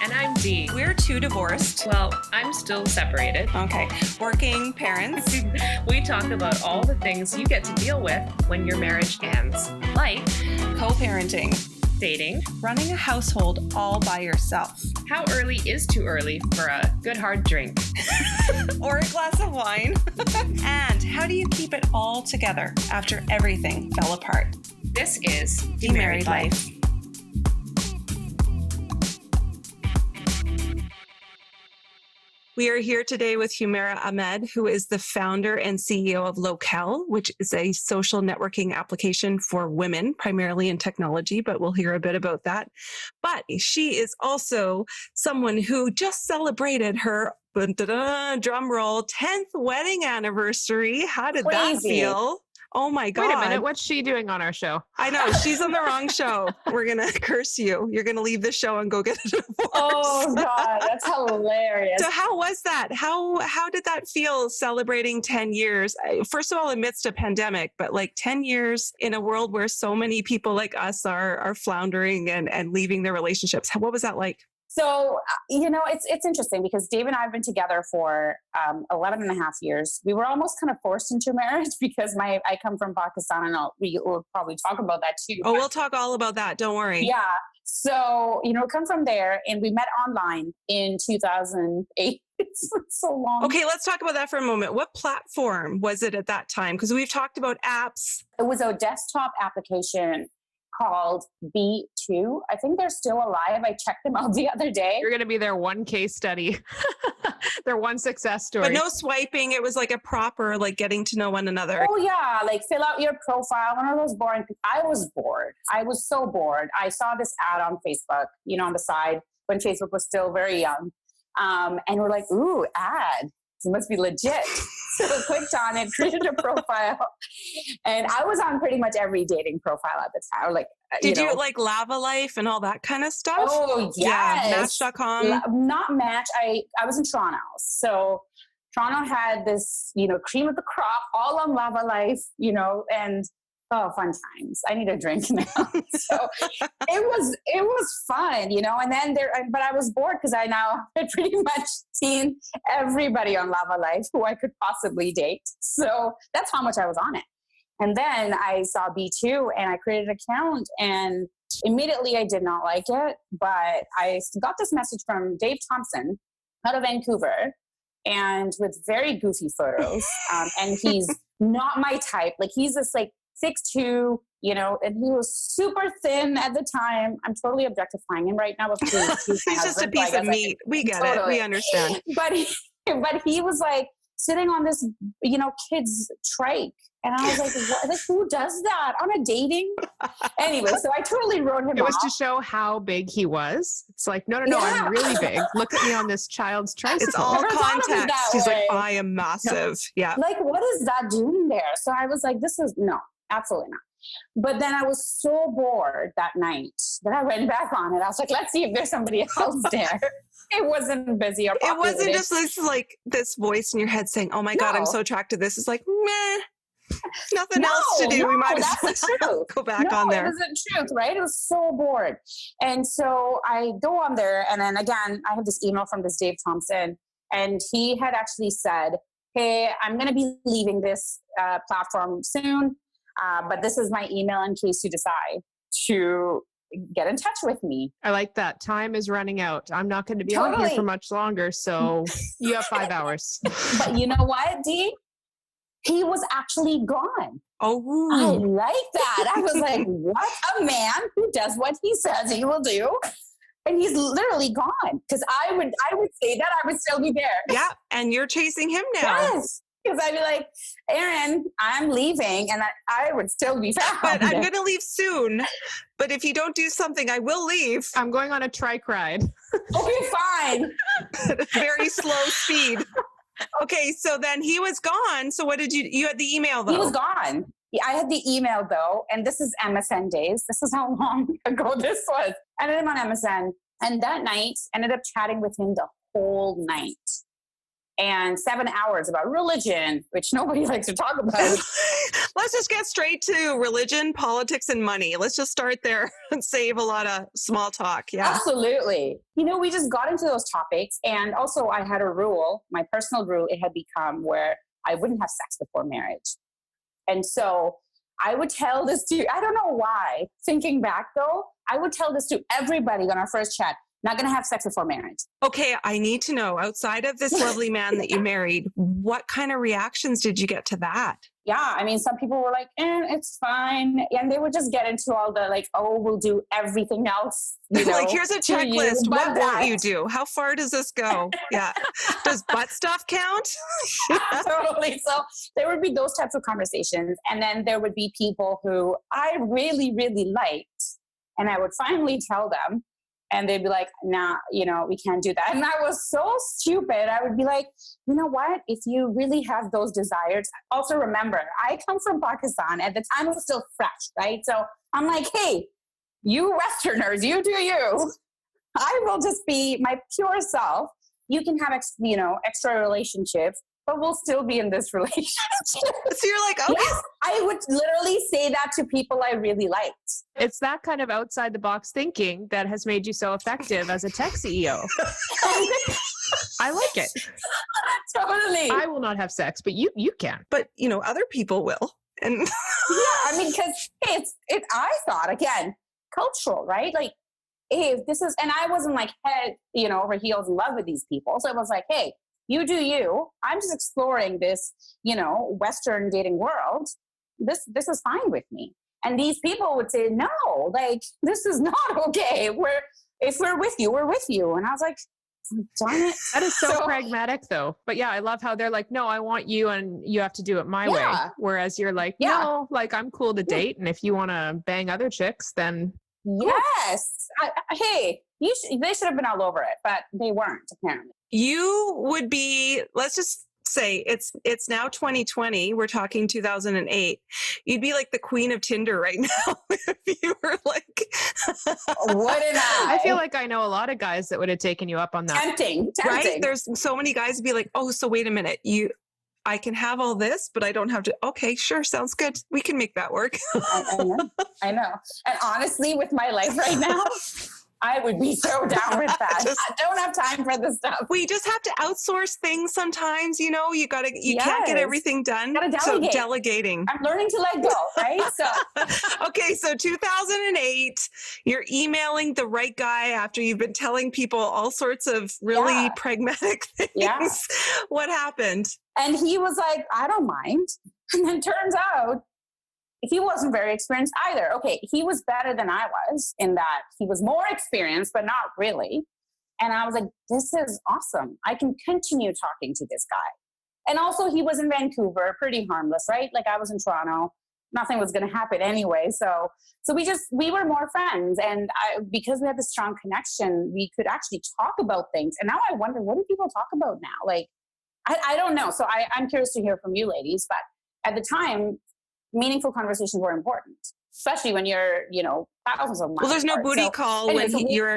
And I'm Dee. We're two divorced. Well, I'm still separated. Okay. Working parents. We talk about all the things you get to deal with when your marriage ends, like Co-parenting. dating, Running a household all by yourself. how early is too early for a good hard drink, Or a glass of wine. And how do you keep it all together after everything fell apart? This is Demarried Life. We are here today with Humaira Ahmed, who is the founder and CEO of Locale, which is a social networking application for women, primarily in technology, but we'll hear a bit about that. But she is also someone who just celebrated her, drum roll, 10th wedding anniversary. How did that feel? Oh my God. Wait a minute, what's she doing on our show? I know, she's on the wrong show. We're going to curse you. You're going to leave the show and go get a divorce. Oh God, that's hilarious. So how was that? How did that feel celebrating 10 years? First of all, amidst a pandemic, but like 10 years in a world where so many people like us are floundering and leaving their relationships. What was that like? So, it's interesting because Dave and I have been together for 11 and a half years. We were almost kind of forced into marriage because I come from Pakistan, and we'll probably talk about that too. Oh, we'll talk all about that. Don't worry. Yeah. So, come from there, and we met online in 2008. It's so long. Okay, let's talk about that for a moment. What platform was it at that time? Because we've talked about apps. It was a desktop application called B2. I think they're still alive. I checked them out the other day. You're going to be their one case study, their one success story. But no swiping. It was like a proper, like getting to know one another. Oh yeah, like fill out your profile. One of those boring. I was bored. I was so bored. I saw this ad on Facebook, on the side when Facebook was still very young. And we're like, ooh, ad. It must be legit. So I clicked on it, created a profile. And I was on pretty much every dating profile at the time. Did you like Lava Life and all that kind of stuff? Oh, yes. Yeah, Match.com. Not Match. I was in Toronto. So Toronto had this, cream of the crop, all on Lava Life, and fun times. I need a drink now. So it was fun, and then but I was bored because I now had pretty much seen everybody on Lava Life who I could possibly date. So that's how much I was on it. And then I saw B2 and I created an account, and immediately I did not like it, but I got this message from Dave Thompson out of Vancouver, and with very goofy photos. And he's not my type. Like he's this 6'2", and he was super thin at the time. I'm totally objectifying him right now. He's just a piece of meat. We get it. We understand. But he was sitting on this, kid's trike. And I was like, what? Who does that on a dating? Anyway, so I totally wrote him off. It was to show how big he was. It's like, no, Yeah. I'm really big. Look at me on this child's tricycle. It's all Never thought of it context. that He's way. like, I am massive. Yeah. What is that doing there? So I was like, no, absolutely not. But then I was so bored that night that I went back on it. I was like, let's see if there's somebody else there. It wasn't busy or populated. It wasn't just this voice in your head saying, oh my God, I'm so attracted to this. It's like, meh. Nothing else to do. We might as well go back on there. It was the truth, right? It was so bored. And so I go on there, and then again, I have this email from this Dave Thompson, and he had actually said, hey, I'm going to be leaving this platform soon, but this is my email in case you decide to get in touch with me. I like that. Time is running out. I'm not going to be on here for much longer, so you have 5 hours. But you know what, Dee? He was actually gone. Oh, I like that. I was like, what a man who does what he says he will do. And he's literally gone. Because I would say that I would still be there. yeah. And you're chasing him now. Yes. Because I'd be like, Aaron, I'm leaving. And I would still be found. But I'm going to leave soon. But if you don't do something, I will leave. I'm going on a trike ride. Okay, fine. At a very slow speed. Okay, so then he was gone. So what did you had the email though? He was gone. I had the email though, and this is MSN days. This is how long ago this was. I had him on MSN, and that night ended up chatting with him the whole night. and 7 hours about religion, which nobody likes to talk about. Let's just get straight to religion, politics, and money. Let's just start there and save a lot of small talk. Yeah. Absolutely. We just got into those topics. And also I had a rule, my personal rule, it had become where I wouldn't have sex before marriage. And so I would tell this to, I don't know why, thinking back though, I would tell this to everybody on our first chat, not going to have sex before marriage. Okay, I need to know, outside of this lovely man that you married, what kind of reactions did you get to that? Yeah, I mean, some people were like, it's fine. And they would just get into all the like, oh, we'll do everything else. Like, here's a checklist. What won't you do? How far does this go? Yeah. Does butt stuff count? Totally. So there would be those types of conversations. And then there would be people who I really, really liked. And I would finally tell them. And they'd be like, nah, we can't do that. And I was so stupid. I would be like, you know what? If you really have those desires, also remember, I come from Pakistan. At the time, it was still fresh, right? So I'm like, hey, you Westerners, you do you. I will just be my pure self. You can have, extra relationships, but we'll still be in this relationship. So you're like, okay. Yes, I would literally say that to people I really liked. It's that kind of outside the box thinking that has made you so effective as a tech CEO. I like it. Totally. I will not have sex, but you can. But, other people will. And yeah, I mean, because I thought, again, cultural, right? Like, hey, if this is, and I wasn't like head, over heels in love with these people. So it was like, hey, you do you. I'm just exploring this, Western dating world. This is fine with me. And these people would say, no, like, this is not okay. If we're with you, we're with you. And I was like, darn it. That is so pragmatic though. But yeah, I love how they're like, no, I want you and you have to do it my way. Whereas you're like, no, like I'm cool to date. And if you want to bang other chicks, then. Yes. Hey, they should have been all over it, but they weren't apparently. You would be, let's just say it's now 2020. We're talking 2008. You'd be like the queen of Tinder right now if you were like. Wouldn't I? I feel like I know a lot of guys that would have taken you up on that. Tempting. Right? There's so many guys would be like, oh, so wait a minute. I can have all this, but I don't have to. Okay, sure. Sounds good. We can make that work. I know. And honestly, with my life right now, I would be so down with that. I don't have time for this stuff. We just have to outsource things sometimes, you can't get everything done. Gotta delegate. So delegating. I'm learning to let go, right? So okay, so 2008, you're emailing the right guy after you've been telling people all sorts of really pragmatic things. Yeah. What happened? And he was like, I don't mind. And then turns out he wasn't very experienced either. Okay, he was better than I was in that he was more experienced, but not really. And I was like, this is awesome. I can continue talking to this guy. And also he was in Vancouver, pretty harmless, right? Like I was in Toronto. Nothing was going to happen anyway. So we were more friends. And because we had this strong connection, we could actually talk about things. And now I wonder, what do people talk about now? Like, I don't know. So I'm curious to hear from you ladies, but at the time, meaningful conversations were important, especially when you're, thousands of miles. Well, there's no apart. booty call when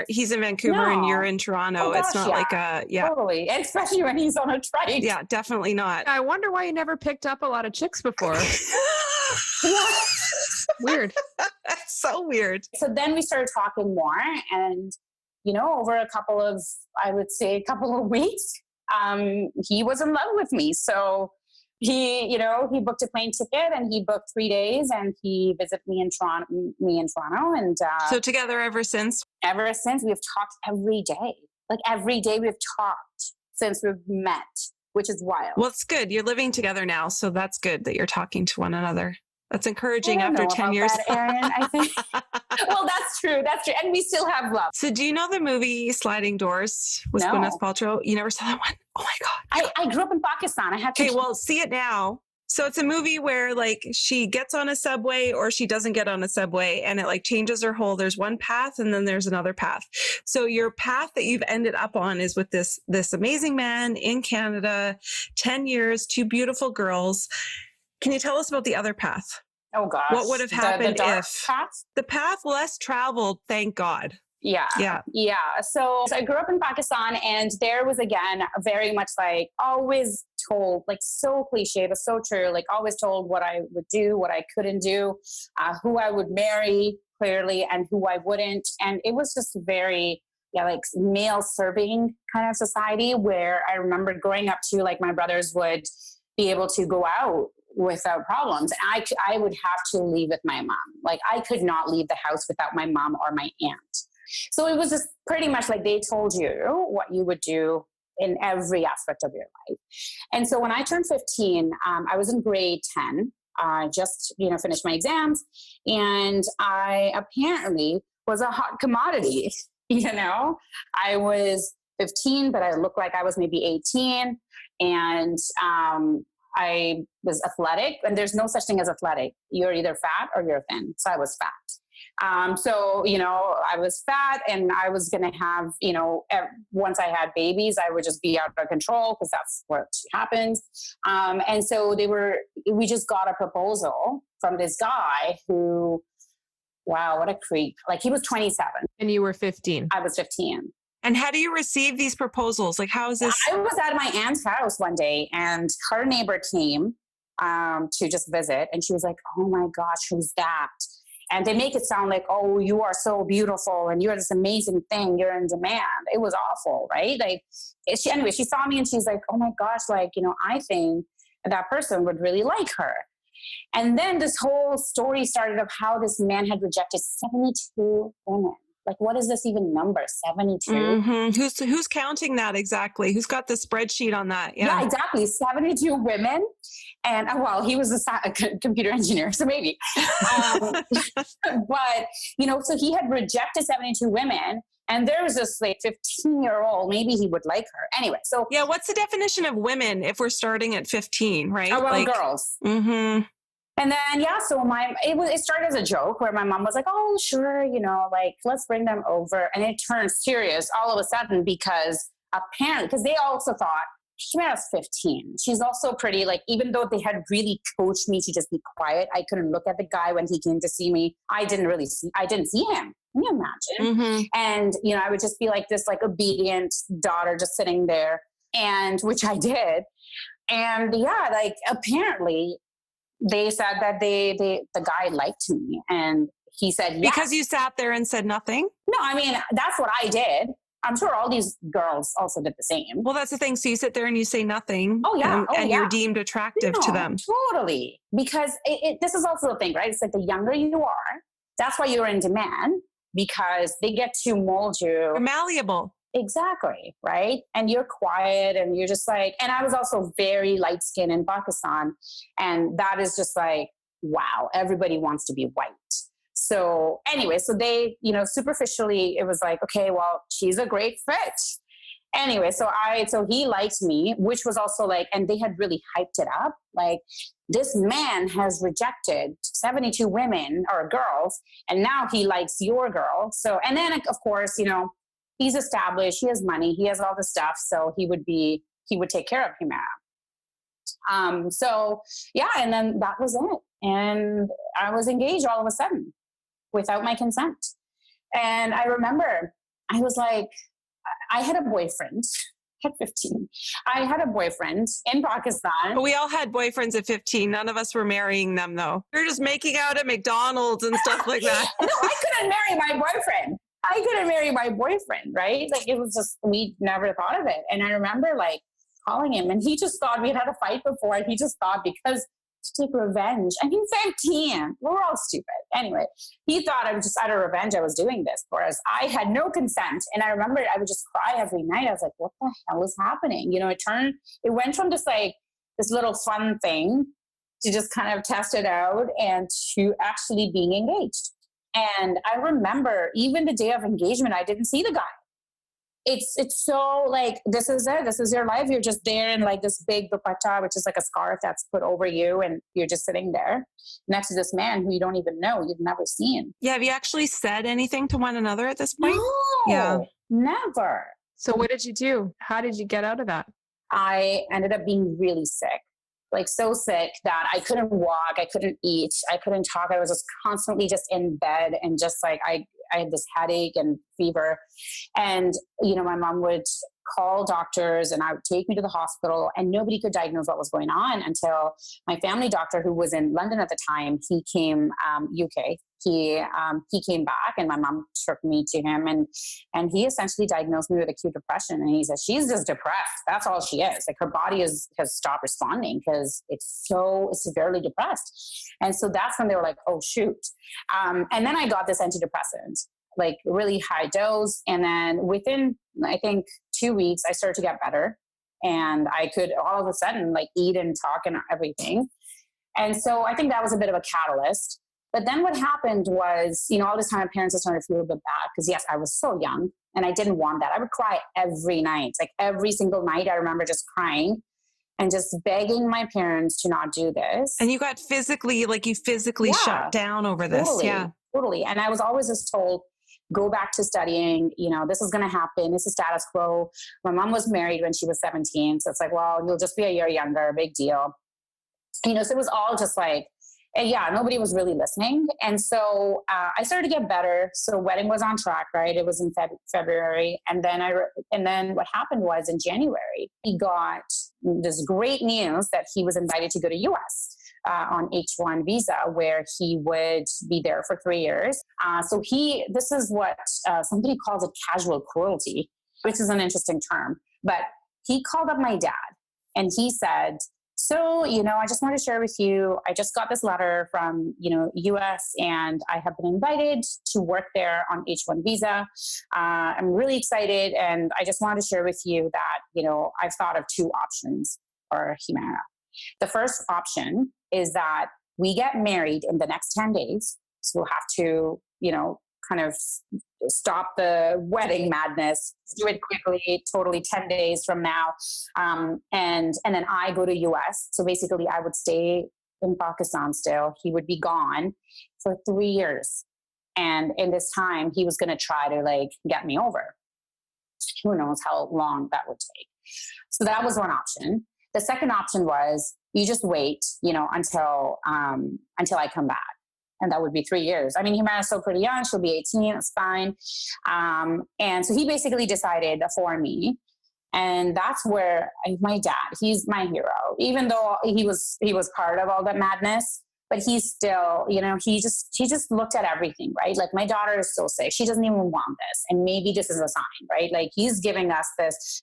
he's in Vancouver and you're in Toronto. It's not like totally. And especially when he's on a trike. Yeah, definitely not. I wonder why you never picked up a lot of chicks before. Weird. That's so weird. So then we started talking more, and over a couple of weeks, he was in love with me. So he booked a plane ticket and he booked 3 days and he visited me in Toronto. And so together ever since? Ever since, we've talked every day. Like every day we've talked since we've met, which is wild. Well, it's good. You're living together now. So that's good that you're talking to one another. That's encouraging after 10 years. That, Erin, I think. Well, that's true. That's true. And we still have love. So do you know the movie Sliding Doors with Gwyneth Paltrow? You never saw that one? Oh my God. I grew up in Pakistan. I have to. Okay, well, see it now. So it's a movie where like she gets on a subway or she doesn't get on a subway and it like changes her whole, there's one path and then there's another path. So your path that you've ended up on is with this amazing man in Canada, 10 years, 2 beautiful girls. Can you tell us about the other path? Oh gosh. What would have happened the if the path less traveled, thank God. Yeah. So I grew up in Pakistan, and there was, again, very much like always told, like so cliche, but so true, like always told what I would do, what I couldn't do, who I would marry clearly and who I wouldn't. And it was just very, like male serving kind of society, where I remember growing up too, like my brothers would be able to go out without problems. I would have to leave with my mom. Like I could not leave the house without my mom or my aunt. So it was just pretty much like they told you what you would do in every aspect of your life. And so when I turned 15, I was in grade 10. I just, finished my exams, and I apparently was a hot commodity. I was 15, but I looked like I was maybe 18. And I was athletic, and there's no such thing as athletic. You're either fat or you're thin. So I was fat. So, I was fat, and I was going to have, once I had babies, I would just be out of control, because that's what happens. And so we just got a proposal from this guy who, wow, what a creep. Like he was 27. And you were 15. I was 15. And how do you receive these proposals? Like, how is this? I was at my aunt's house one day, and her neighbor came to just visit, and she was like, oh my gosh, who's that? And they make it sound like, oh, you are so beautiful and you're this amazing thing. You're in demand. It was awful, right? Like, she saw me and she's like, oh my gosh, like, I think that person would really like her. And then this whole story started of how this man had rejected 72 women. Like, what is this even number? 72? Mm-hmm. Who's counting that exactly? Who's got the spreadsheet on that? Yeah, exactly. 72 women. And well, he was a computer engineer, so maybe. But, so he had rejected 72 women, and there was this like 15-year-old, maybe he would like her. Anyway, so. Yeah, what's the definition of women if we're starting at 15, right? Oh, well, girls. Mm-hmm. And then, so it started as a joke where my mom was like, oh, sure, like, let's bring them over. And it turned serious all of a sudden, because apparently, because they also thought, Humaira's 15. She's also pretty, like, even though they had really coached me to just be quiet, I couldn't look at the guy when he came to see me. I didn't see him. Can you imagine? Mm-hmm. And, I would just be like this, like, obedient daughter just sitting there, and which I did. And like, apparently, they said that the guy liked me, and he said, yes. Because you sat there and said nothing? No, I mean, that's what I did. I'm sure all these girls also did the same. Well, that's the thing. So you sit there and you say nothing. Oh, yeah. And you're deemed attractive to them. Totally. Because this is also the thing, right? It's like the younger you are, that's why you're in demand, because they get to mold you. You're malleable. Exactly. Right. And you're quiet, and you're just like, and I was also very light skinned in Pakistan. And that is just like, wow, everybody wants to be white. So anyway, so they, superficially, it was like, okay, well, she's a great fit. Anyway, so he liked me, which was also like, and they had really hyped it up. Like, this man has rejected 72 women or girls, and now he likes your girl. So, and then of course, he's established, he has money, he has all the stuff. So he would take care of Humaira. So yeah, and then that was it. And I was engaged all of a sudden without my consent. And I remember I was like, I had a boyfriend at 15. I had a boyfriend in Pakistan. We all had boyfriends at 15. None of us were marrying them, though. We were just making out at McDonald's and stuff like that. No, I couldn't marry my boyfriend. Right? Like, it was just, we never thought of it. And I remember like calling him, and he just thought we had a fight before. And he just thought, because to take revenge. I mean, 15. We're all stupid. Anyway, he thought I was just out of revenge I was doing this, whereas I had no consent. And I remember I would just cry every night. I was like, what the hell is happening? It went from just like this little fun thing to just kind of test it out, and to actually being engaged. And I remember even the day of engagement, I didn't see the guy. It's so like, this is it. This is your life. You're just there in like this big dupatta, which is like a scarf that's put over you, and you're just sitting there next to this man who you don't even know, you've never seen. Yeah. Have you actually said anything to one another at this point? No, yeah, never. So what did you do? How did you get out of that? I ended up being really sick. Like, so sick that I couldn't walk, I couldn't eat, I couldn't talk. I was just constantly just in bed, and just like, I had this headache and fever. And, my mom would call doctors and I would take me to the hospital, and nobody could diagnose what was going on until my family doctor, who was in London at the time, he came, UK. He came back, and my mom took me to him, and he essentially diagnosed me with acute depression. And he said, she's just depressed. That's all she is. Like, her body has stopped responding because it's so severely depressed. And so that's when they were like, oh shoot. And then I got this antidepressant, like really high dose. And then within, I think 2 weeks, I started to get better, and I could all of a sudden like eat and talk and everything. And so I think that was a bit of a catalyst. But then what happened was, all this time my parents were starting to feel a bit bad because, yes, I was so young and I didn't want that. I would cry every night, like every single night. I remember just crying and just begging my parents to not do this. And you got physically shut down over this. Totally, yeah, totally. And I was always just told, go back to studying, this is going to happen. This is status quo. My mom was married when she was 17. So it's like, well, you'll just be a year younger, big deal. So it was all just like, nobody was really listening. And so I started to get better. So wedding was on track, right? It was in February. And then what happened was in January, he got this great news that he was invited to go to US on H1 visa, where he would be there for 3 years. This is what somebody calls it casual cruelty, which is an interesting term. But he called up my dad and he said, so, I just want to share with you, I just got this letter from, US, and I have been invited to work there on H1 visa. I'm really excited. And I just wanted to share with you that, I've thought of 2 options for Humaira. The first option is that we get married in the next 10 days. So we'll have to, kind of stop the wedding madness, do it quickly, totally 10 days from now. And then I go to US. So basically I would stay in Pakistan still. He would be gone for 3 years. And in this time, he was going to try to like get me over. Who knows how long that would take. So that was one option. The second option was you just wait, until I come back. And that would be 3 years. I mean, Humaira's still pretty young. She'll be 18. It's fine. And so he basically decided for me. And that's where my dad, he's my hero, even though he was part of all that madness, but he's still, he just looked at everything, right? Like, my daughter is so sick. She doesn't even want this. And maybe this is a sign, right? Like, he's giving us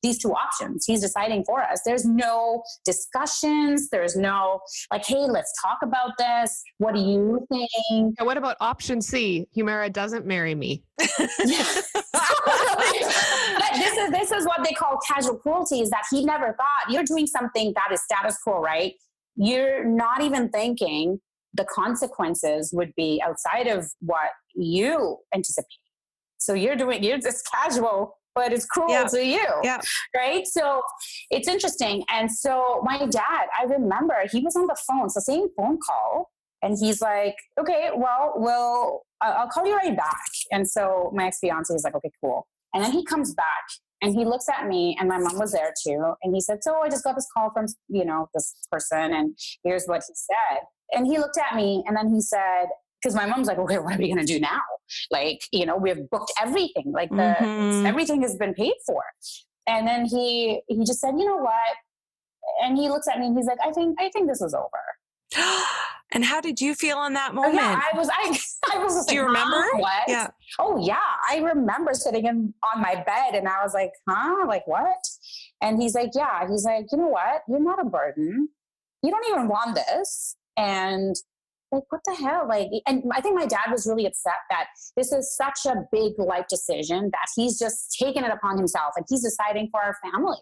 these 2 options. He's deciding for us. There's no discussions. There's no like, hey, let's talk about this. What do you think? And what about option C? Humaira doesn't marry me. But this is what they call casual cruelty, is that he never thought you're doing something that is status quo, right? You're not even thinking the consequences would be outside of what you anticipate. So you're just casual, but it's cruel to you. Yeah. Right. So it's interesting. And so my dad, I remember he was on the phone, so same phone call. And he's like, okay, well, I'll call you right back. And so my ex-fiance is like, okay, cool. And then he comes back and he looks at me, and my mom was there too. And he said, so I just got this call from, this person, and here's what he said. And he looked at me, and then he said, because my mom's like, okay, what are we going to do now? Like, we've booked everything. Like everything has been paid for. And then he just said, you know what? And he looks at me and he's like, I think this is over. And how did you feel in that moment? Oh, yeah, I was just do you remember? What? Yeah. Oh yeah. I remember sitting on my bed and I was like, huh? Like what? And he's like, yeah. He's like, you know what? You're not a burden. You don't even want this. And like, what the hell? Like, and I think my dad was really upset that this is such a big life decision that he's just taken it upon himself, and he's deciding for our family,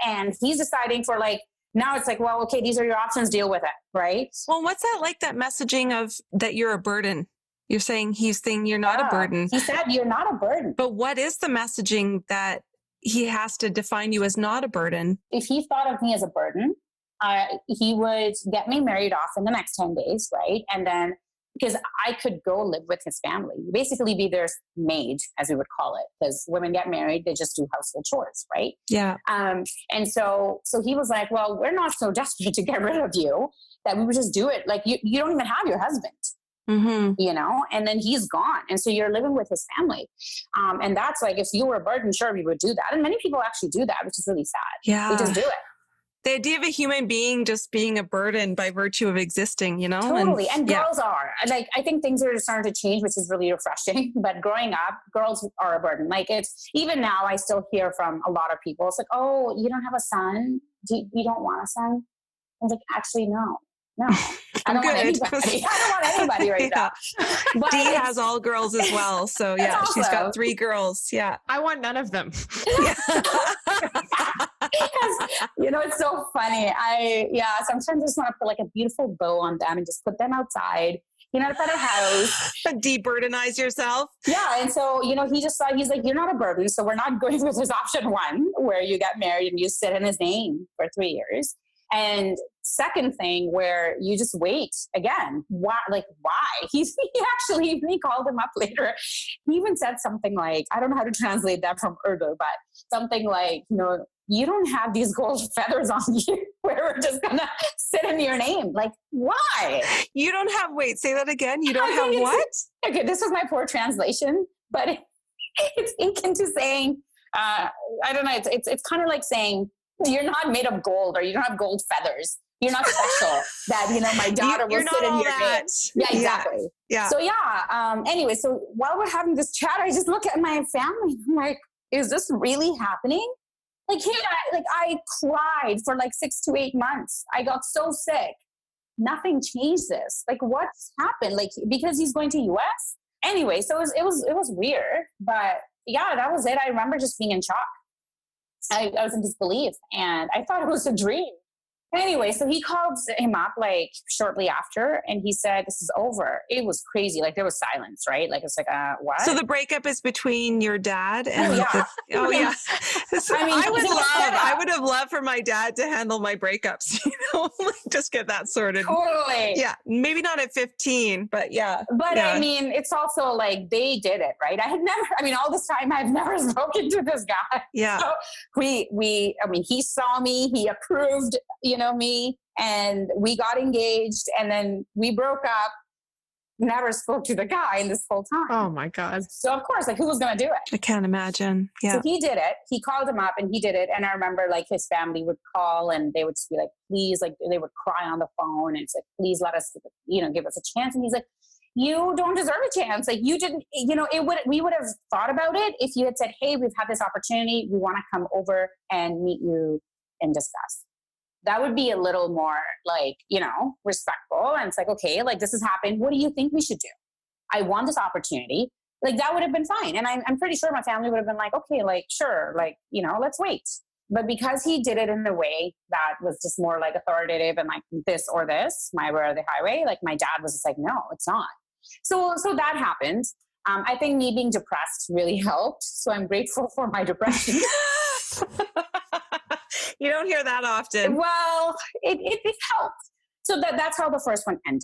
and he's deciding for like, now it's like, well, okay, these are your options, deal with it. Right. Well, what's that like, that messaging of that you're a burden? He's saying you're not a burden. He said, you're not a burden. But what is the messaging that he has to define you as not a burden? If he thought of me as a burden, he would get me married off in the next 10 days, right? And then, because I could go live with his family, basically be their maid, as we would call it, because women get married, they just do household chores, right? Yeah. And so he was like, well, we're not so desperate to get rid of you that we would just do it. Like, you don't even have your husband. you know, and then he's gone. And so you're living with his family. And that's like, if you were a burden, sure, we would do that. And many people actually do that, which is really sad. Yeah. They just do it. The idea of a human being just being a burden by virtue of existing, you know? Totally. And girls are. Like, I think things are starting to change, which is really refreshing. But growing up, girls are a burden. Like, it's even now, I still hear from a lot of people. It's like, oh, you don't have a son? You don't want a son? I was like, actually, no. I don't want anybody. I don't want anybody right now. But Dee has all girls as well. So yeah, awesome. She's got 3 girls. Yeah. I want none of them. You know, it's so funny. Sometimes I just want to put like a beautiful bow on them and just put them outside, you know, outside our house. Deburdenize yourself. Yeah. And so, you know, he just thought, he's like, you're not a burden. So we're not going with this option 1, where you get married and you sit in his name for 3 years. And second thing, where you just wait again. Why? He called him up later. He even said something like, I don't know how to translate that from Urdu, but something like, you know, you don't have these gold feathers on you where we're just going to sit in your name. Like, why? You don't have, say that again. You don't have what? Okay, this was my poor translation, but it's akin to saying, I don't know, it's kind of like saying, you're not made of gold, or you don't have gold feathers. You're not special that, you know, my daughter will sit in your name. Yeah, exactly. Yeah. So anyway, so while we're having this chat, I just look at my family. I'm like, is this really happening? Like, I cried for like 6 to 8 months. I got so sick. Nothing changed this. Like, what's happened? Like, because he's going to US? Anyway, so it was weird. But yeah, that was it. I remember just being in shock. I was in disbelief, and I thought it was a dream. Anyway, so he called him up like shortly after, and he said, this is over. It was crazy. Like, there was silence, right? Like, it's like, what? So the breakup is between your dad and oh yeah. So I would have loved for my dad to handle my breakups, you know, like just get that sorted. Totally. Yeah. Maybe not at 15, but yeah. But yeah. I mean, it's also like they did it, right? All this time I've never spoken to this guy. Yeah. So he saw me, he approved, you know, me, and we got engaged, and then we broke up. Never spoke to the guy in this whole time. Oh my God. So of course, like, who was going to do it? I can't imagine. Yeah. So he did it. He called him up and he did it. And I remember like his family would call and they would just be like, please, like they would cry on the phone. And it's like, please let us, you know, give us a chance. And he's like, you don't deserve a chance. Like, you didn't, you know, we would have thought about it if you had said, hey, we've had this opportunity. We want to come over and meet you and discuss. That would be a little more like, you know, respectful. And it's like, okay, like this has happened. What do you think we should do? I want this opportunity. Like, that would have been fine. And I'm pretty sure my family would have been like, okay, like, sure. Like, you know, let's wait. But because he did it in a way that was just more like authoritative and like this or this, my way or the highway, like my dad was just like, no, it's not. So that happened. I think me being depressed really helped. So I'm grateful for my depression. You don't hear that often. Well, it helped. So that's how the first one ended.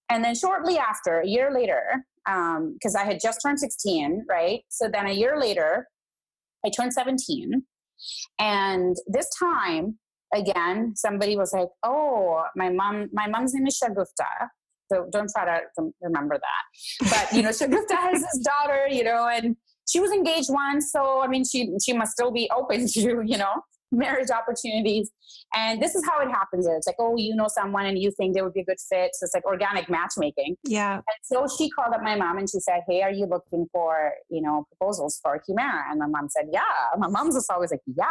And then shortly after, a year later, because I had just turned 16, right? So then a year later, I turned 17. And this time, again, somebody was like, oh, my mom's name is Shagufta. So don't try to remember that. But, you know, Shagufta has this daughter, you know, and she was engaged once. So, I mean, she must still be open to, you know, marriage opportunities. And this is how it happens. It's like, oh, you know someone and you think they would be a good fit. So it's like organic matchmaking. Yeah. And so she called up my mom and she said, hey, are you looking for, you know, proposals for Humaira? And my mom said, yeah. My mom's just always like, yeah.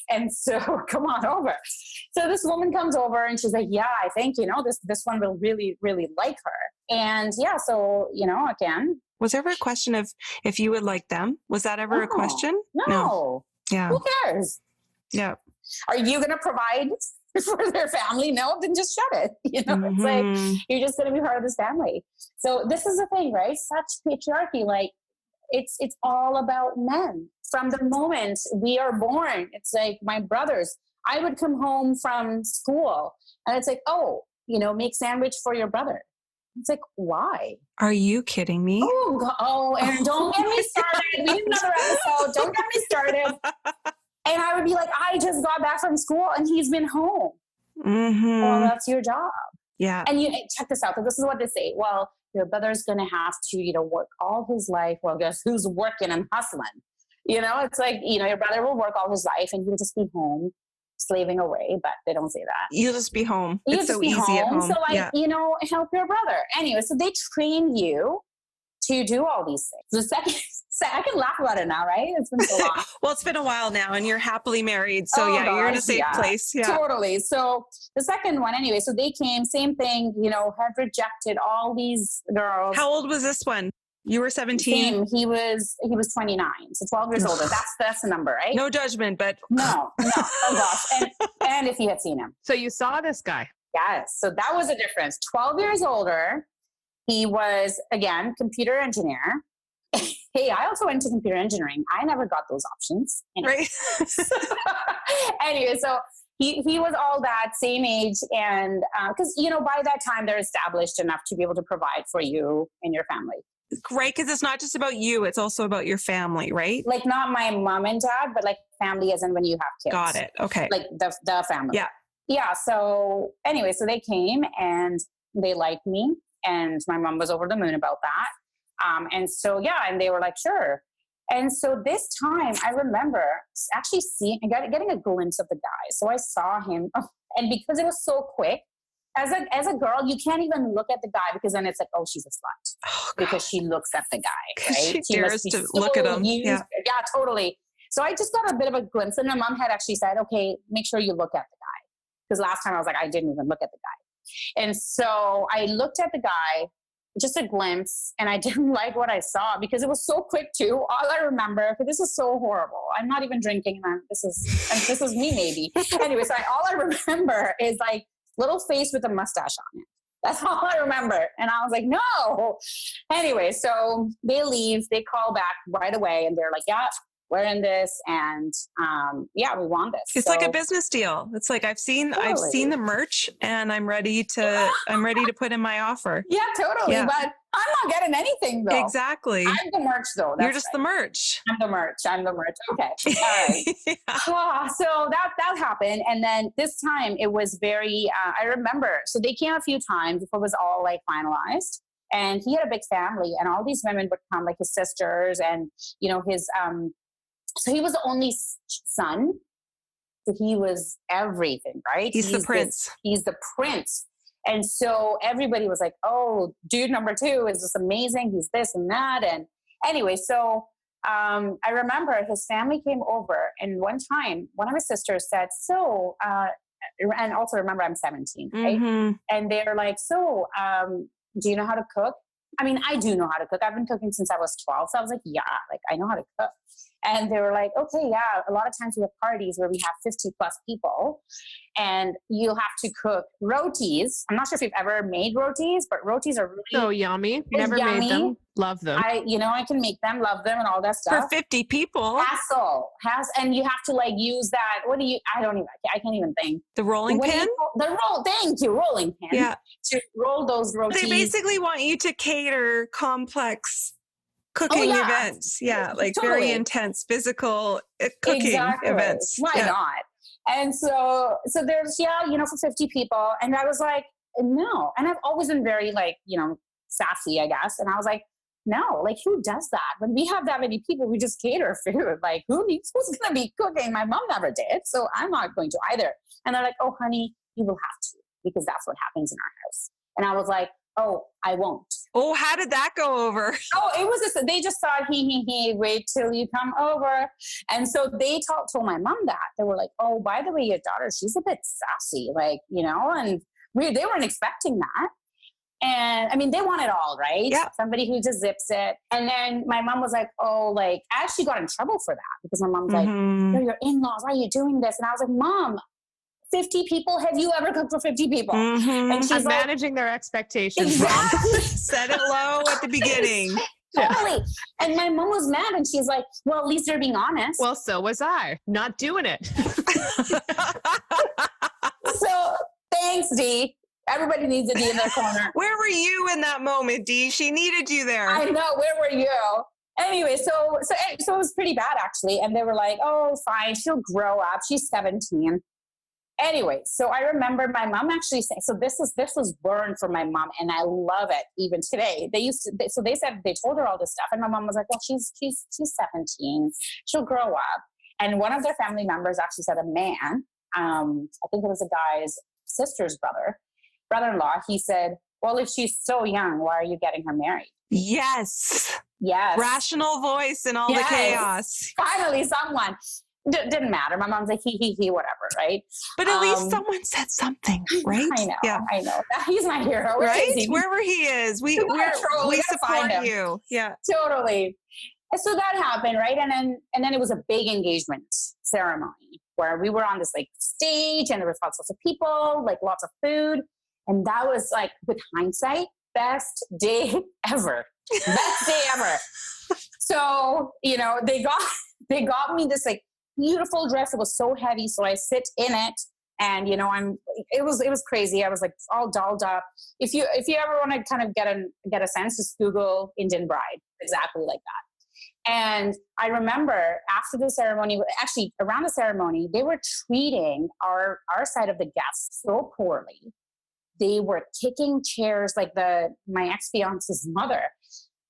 And so come on over. So this woman comes over and she's like, yeah, I think, you know, this one will really, really like her. And yeah, so, you know, again. Was there ever a question of if you would like them? Was that ever a question? No. Yeah. Who cares? Yeah. Are you going to provide for their family? No, then just shut it. You know, It's like, you're just going to be part of this family. So this is the thing, right? Such patriarchy. Like, it's all about men. From the moment we are born, it's like my brothers, I would come home from school and it's like, oh, you know, make sandwich for your brother. It's like, why? Are you kidding me? Oh, Erin, don't get me started. We need another episode. Don't get me started. And I would be like, I just got back from school and he's been home. Mm-hmm. Well, that's your job. Yeah. And you check this out. This is what they say. Well, your brother's going to have to, work all his life. Well, guess who's working and hustling? It's like, your brother will work all his life and you'll just be home slaving away, but they don't say that. You'll just be home. You'll It's just so be easy at home. So help your brother. Anyway, so they train you to do all these things. I can laugh about it now, right? It's been so long. Well, it's been a while now and you're happily married. So you're in a safe place. Yeah. Totally. So the second one, anyway, so they came, same thing, had rejected all these girls. How old was this one? You were 17? He was 29. So 12 years older. That's the number, right? No judgment, but no. Oh gosh. And if you had seen him. So you saw this guy. Yes. So that was a difference. 12 years older. He was, again, computer engineer. Hey, I also went to computer engineering. I never got those options. Right. Anyway, so he was all that same age. And because, by that time, they're established enough to be able to provide for you and your family. Right. Because it's not just about you. It's also about your family, right? Like not my mom and dad, but like family as in when you have kids. Got it. Okay. Like the family. Yeah. Yeah. So anyway, so they came and they liked me. And my mom was over the moon about that. And so, and they were like, sure. And so this time I remember actually getting a glimpse of the guy. So I saw him and because it was so quick, as a girl, you can't even look at the guy because then it's like, oh, she's a slut because she looks at the guy, right? She dares to look at him. Yeah, totally. So I just got a bit of a glimpse and my mom had actually said, okay, make sure you look at the guy. Because last time I was like, I didn't even look at the guy. And so I looked at the guy, just a glimpse, and I didn't like what I saw because it was so quick too. All I remember, because this is so horrible. I'm not even drinking, and this is me maybe. Anyway, so all I remember is like little face with a mustache on it. That's all I remember. And I was like, no. Anyway, so they leave, they call back right away, and they're like, yeah, we're in this, and we want this. It's like a business deal. It's like I've seen the merch, and I'm ready to put in my offer. Yeah, totally. Yeah. But I'm not getting anything though. Exactly. I'm the merch though. You're just right. The merch. I'm the merch. Okay. All right. Yeah. So that happened, and then this time it was very. I remember. So they came a few times before it was all like finalized. And he had a big family, and all these women would come, like his sisters, and his. So he was the only son. So he was everything, right? He's the prince. He's the prince. And so everybody was like, oh, dude number 2 is just amazing. He's this and that. And anyway, so I remember his family came over. And one time, one of his sisters said, so, and also remember I'm 17, right? Mm-hmm. And they're like, so do you know how to cook? I mean, I do know how to cook. I've been cooking since I was 12. So I was like, yeah, like I know how to cook. And they were like, okay, yeah. A lot of times we have parties where we have 50 plus people and you'll have to cook rotis. I'm not sure if you've ever made rotis, but rotis are really so yummy. Never made them. Love them. I can make them, love them and all that stuff. For 50 people. And you have to like use that. I can't even think. The rolling pin? Thank you, rolling pin. Yeah. To roll those rotis. They basically want you to cater complex cooking events. Yeah. Like totally. Very intense physical cooking events. Why not? And so there's, for 50 people. And I was like, no. And I've always been very like, sassy, I guess. And I was like, no, like who does that? When we have that many people, we just cater food. Like who's going to be cooking? My mom never did. So I'm not going to either. And they're like, oh, honey, you will have to, because that's what happens in our house. And I was like, oh, I won't. Oh, how did that go over? Oh, it was just, they just thought, wait till you come over. And so they told my mom that. They were like, oh, by the way, your daughter, she's a bit sassy, like, and they weren't expecting that. And I mean, they want it all, right? Yeah. Somebody who just zips it. And then my mom was like, oh, like, I actually got in trouble for that because my mom's like, you're your in-laws, why are you doing this? And I was like, Mom, 50 people? Have you ever cooked for 50 people? Mm-hmm. And she's like, managing their expectations. Exactly. Set it low at the beginning. Totally. And my mom was mad and she's like, well, at least they're being honest. Well, so was I. Not doing it. So thanks, Dee. Everybody needs a Dee in their corner. Where were you in that moment, Dee? She needed you there. I know. Where were you? Anyway, so it was pretty bad actually. And they were like, oh, fine. She'll grow up. She's 17. Anyway, so I remember my mom actually saying, so this was burned from my mom, and I love it even today. So they said, they told her all this stuff, and my mom was like, well, she's 17, she'll grow up. And one of their family members actually said, a man, I think it was a guy's sister's brother-in-law, he said, well, if she's so young, why are you getting her married? Yes. Rational voice in all the chaos. Finally, someone. Didn't matter. My mom's like, he, whatever, right? But at least someone said something, right? I know, yeah. I know. He's my hero. Right? Wherever he is, we support you. Yeah. Totally. And so that happened, right? And then it was a big engagement ceremony where we were on this like stage, and there was lots of people, like lots of food. And that was like, with hindsight, best day ever. Best day ever. So, they got me this like beautiful dress. It was so heavy. So I sit in it, and it was crazy. I was like all dolled up. If you ever want to kind of get a sense, just Google Indian bride, exactly like that. And I remember after the ceremony, actually around the ceremony, they were treating our side of the guests so poorly. They were kicking chairs, like my ex-fiance's mother.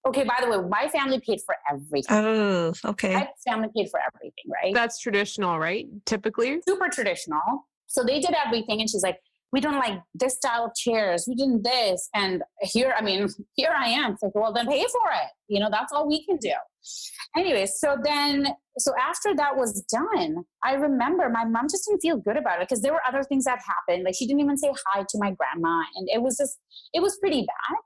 Okay, by the way, my family paid for everything. Oh, okay. My family paid for everything, right? That's traditional, right? Typically? Super traditional. So they did everything, and she's like, we don't like this style of chairs. We did this. And here I am. It's like, well, then pay for it. That's all we can do. Anyway, so after that was done, I remember my mom just didn't feel good about it, because there were other things that happened. Like, she didn't even say hi to my grandma. And it was pretty bad.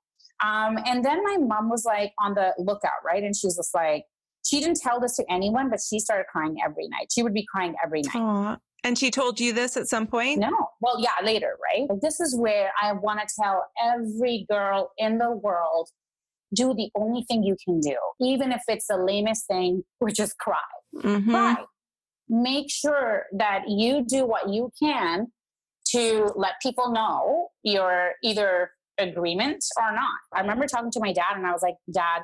And then my mom was like on the lookout, right? And she's just like, she didn't tell this to anyone, but she started crying every night. She would be crying every night. Aww. And she told you this at some point? No. Well, yeah, later, right? Like, this is where I want to tell every girl in the world, do the only thing you can do. Even if it's the lamest thing, which is cry. Mm-hmm. Cry. Make sure that you do what you can to let people know your either agreement or not. I remember talking to my dad, and I was like, Dad,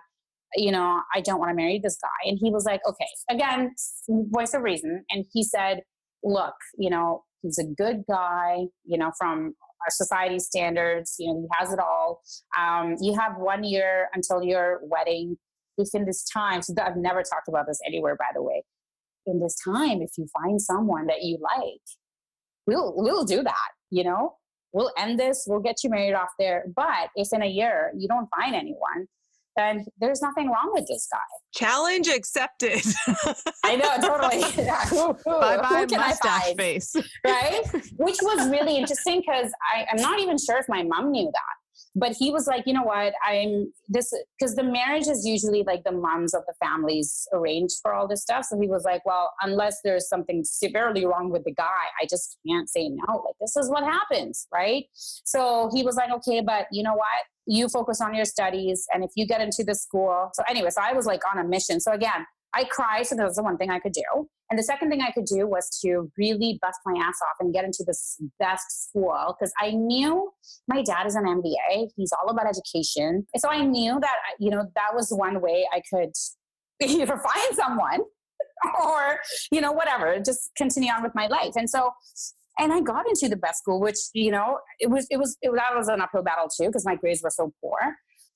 I don't want to marry this guy. And he was like, okay, again, voice of reason. And he said, look, he's a good guy, from our society standards, he has it all. You have 1 year until your wedding. If in this time, so I've never talked about this anywhere, by the way, in this time, if you find someone that you like, we'll do that, we'll end this, we'll get you married off there. But if in a year you don't find anyone, then there's nothing wrong with this guy. Challenge accepted. I know, totally. Bye-bye mustache face. Right? Which was really interesting, because I'm not even sure if my mom knew that. But he was like, you know what, because the marriage is usually like the moms of the families arranged for all this stuff. So he was like, well, unless there's something severely wrong with the guy, I just can't say no. Like, this is what happens, right? So he was like, okay, but you know what? You focus on your studies. And if you get into the school. So anyway, so I was like on a mission. So again, I cried. So that was the one thing I could do. And the second thing I could do was to really bust my ass off and get into this best school. Because I knew my dad is an MBA. He's all about education. And so I knew that, that was one way I could either find someone or, whatever, just continue on with my life. And I got into the best school, which, that was an uphill battle too, because my grades were so poor.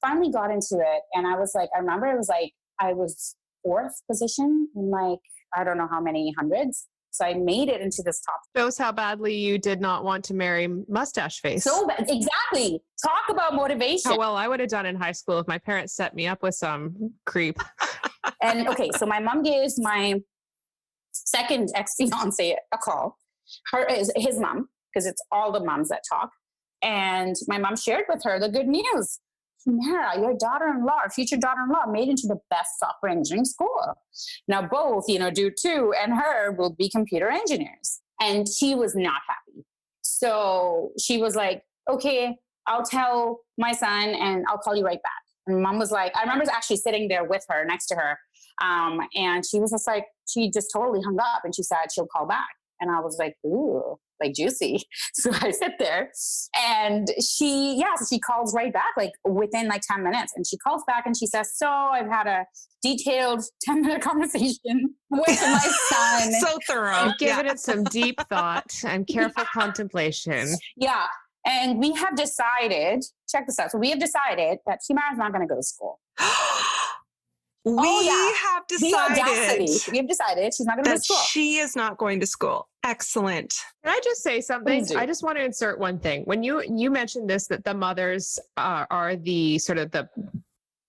Finally got into it. And I remember it was like, I was 4th position in like, I don't know how many hundreds. So I made it into this top. Shows how badly you did not want to marry mustache face. So exactly. Talk about motivation. How well I would have done in high school if my parents set me up with some creep. And okay, so my mom gives my second ex-fiance a call. His mom, because it's all the moms that talk. And my mom shared with her the good news. Humaira, your daughter-in-law, or future daughter-in-law, made into the best software engineering school. Now both, Dude too and her will be computer engineers. And she was not happy. So she was like, okay, I'll tell my son and I'll call you right back. And mom was like, I remember actually sitting there with her, next to her. And she was just like, she just totally hung up, and she said she'll call back. And I was like, ooh, like juicy. So I sit there and she calls right back, like within like 10 minutes. And she calls back and she says, so I've had a detailed 10-minute conversation with my son. So thorough. You've given it some deep thought and careful contemplation. Yeah. And we have decided, check this out. So we have decided that Humaira is not going to go to school. We have decided she's not going to go to school. She is not going to school. Excellent. Can I just say something? I just want to insert one thing. When you mentioned this, that the mothers are the sort of the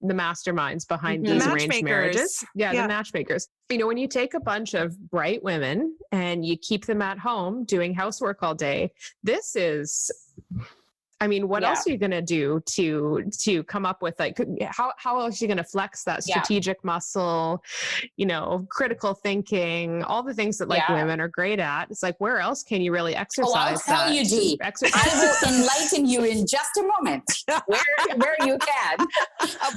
masterminds behind these arranged marriages. Yeah, the matchmakers. You know, when you take a bunch of bright women and you keep them at home doing housework all day, this is, I mean, what else are you going to do to come up with, like, how else are you going to flex that strategic muscle, you know, critical thinking, all the things that like women are great at. It's like, where else can you really exercise that? I'll tell you, Dee. I will enlighten you in just a moment where you can.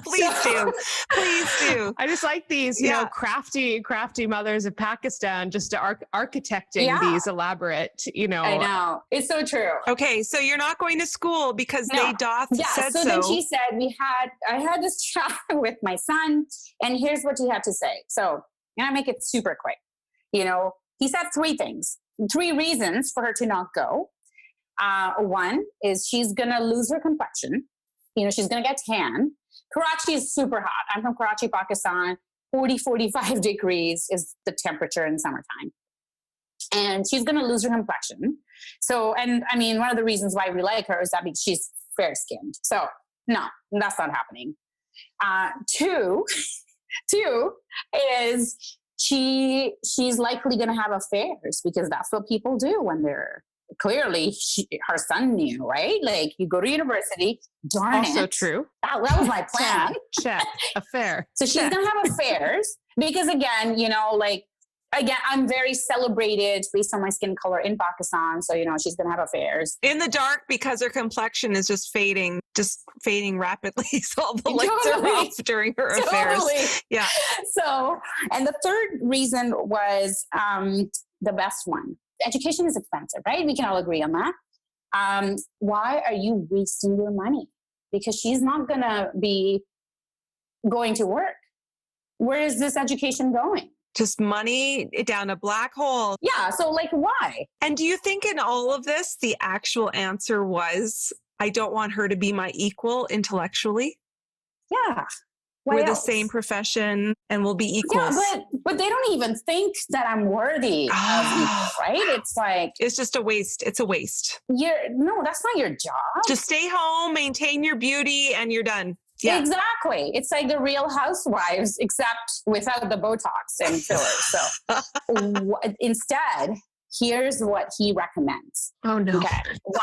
Please do. I just like these, you know, crafty mothers of Pakistan just architecting these elaborate, you know. I know. It's so true. Okay. So you're not going to school because they said so. So then she said, I had this chat with my son, and here's what he had to say. So I'm gonna make it super quick. You know, he said 3 reasons for her to not go. One is she's gonna lose her complexion. You know, she's gonna get tan. Karachi is super hot. I'm from Karachi, Pakistan. 45 degrees is the temperature in summertime. And she's going to lose her complexion. So, and I mean, one of the reasons why we like her is that she's fair skinned. So no, that's not happening. Two is she's likely going to have affairs because that's what people do when they're clearly her son knew, right? Like you go to university, darn it. Also true. That was my plan. Check. Affair. So she's going to have affairs because again, you know, like, again, I'm very celebrated based on my skin color in Pakistan. So, you know, she's going to have affairs. In the dark because her complexion is just fading rapidly. So all the lights are off during her affairs. Yeah. So, and the third reason was the best one. Education is expensive, right? We can all agree on that. Why are you wasting your money? Because she's not going to be going to work. Where is this education going? Just money down a black hole. Yeah. So like, why? And do you think in all of this, the actual answer was, I don't want her to be my equal intellectually? Yeah. We're the same profession and we'll be equals. Yeah, but they don't even think that I'm worthy of equal, right? It's like... It's just a waste. It's a waste. No, that's not your job. Just stay home, maintain your beauty, and you're done. Yeah. Exactly. It's like the Real Housewives, except without the Botox and fillers. So instead, here's what he recommends. Oh, no. Okay. 1.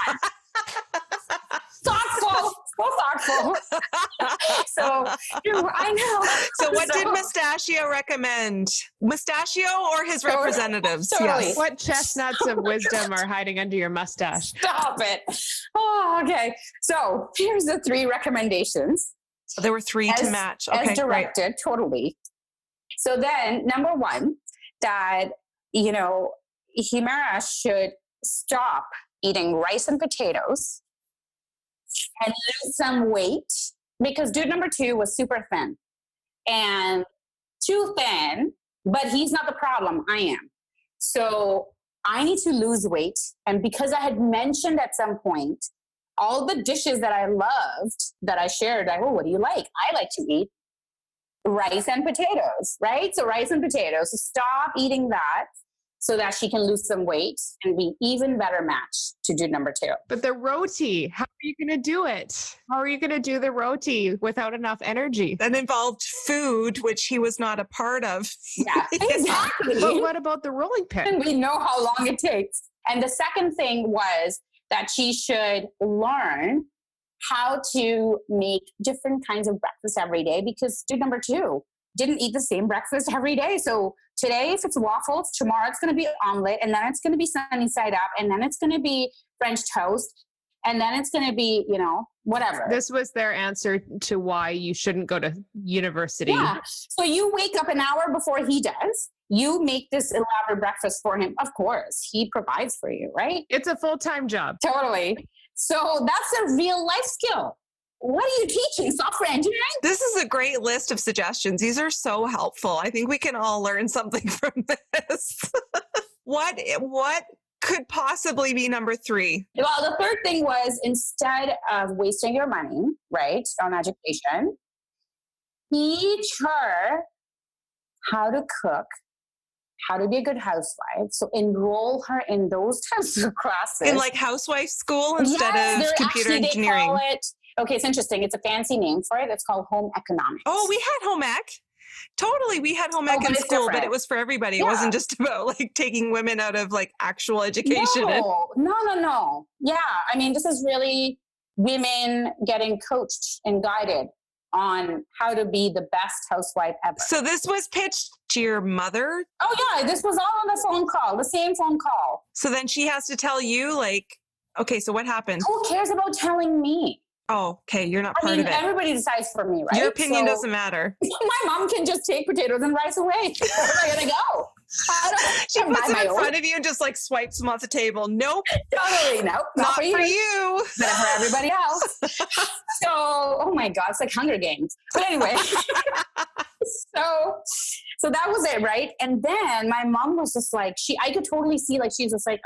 Thoughtful. So thoughtful. So, I know. So what did Mustachio recommend? Mustachio or his representatives? Totally. Yes. What chestnuts of wisdom are hiding under your mustache? Stop it. Oh, okay. So here's the 3 recommendations. So there were 3 to match. Okay, as directed, right. Totally. So then, number 1, that, you know, Humaira should stop eating rice and potatoes and lose some weight, because dude number 2 was super thin and too thin, but he's not the problem. I am. So I need to lose weight. And because I had mentioned at some point, all the dishes that I loved that I shared, like, oh, what do you like? I like to eat rice and potatoes, right? So rice and potatoes. So stop eating that so that she can lose some weight and be even better match to dude number 2. But the roti, how are you going to do it? How are you going to do the roti without enough energy? That involved food, which he was not a part of. Yeah, exactly. But what about the rolling pin? And we know how long it takes. And the second thing was that she should learn how to make different kinds of breakfast every day, because dude number 2 didn't eat the same breakfast every day. So today, if it's waffles, tomorrow it's going to be omelet, and then it's going to be sunny side up, and then it's going to be French toast, and then it's going to be, you know, whatever. This was their answer to why you shouldn't go to university. Yeah. So you wake up an hour before he does. You make this elaborate breakfast for him. Of course, he provides for you, right? It's a full-time job. Totally. So that's a real life skill. What are you teaching? Software engineering? This is a great list of suggestions. These are so helpful. I think we can all learn something from this. What could possibly be number 3? Well, the third thing was, instead of wasting your money, right, on education, teach her how to cook, how to be a good housewife. So enroll her in those types of classes. In like housewife school instead of computer engineering. They call it, okay, it's interesting. It's a fancy name for it. It's called home economics. Oh, we had home ec. Totally. We had home ec in school, but it was for everybody. Yeah. It wasn't just about like taking women out of like actual education. No. Yeah. I mean, this is really women getting coached and guided on how to be the best housewife ever. So this was pitched to your mother? Oh yeah. This was all on the phone call, the same phone call. So then she has to tell you like, okay, so what happened? Who cares about telling me? Oh, okay. You're not part of it. Everybody decides for me, right? Your opinion doesn't matter. My mom can just take potatoes and rice away. Where am I going to go? She puts them in front of you and just like swipes them off the table. Nope. Totally. Nope. Not for you. But for everybody else. So, oh my God, it's like Hunger Games. But anyway, so that was it, right? And then my mom was just like, I could totally see like, she's just like,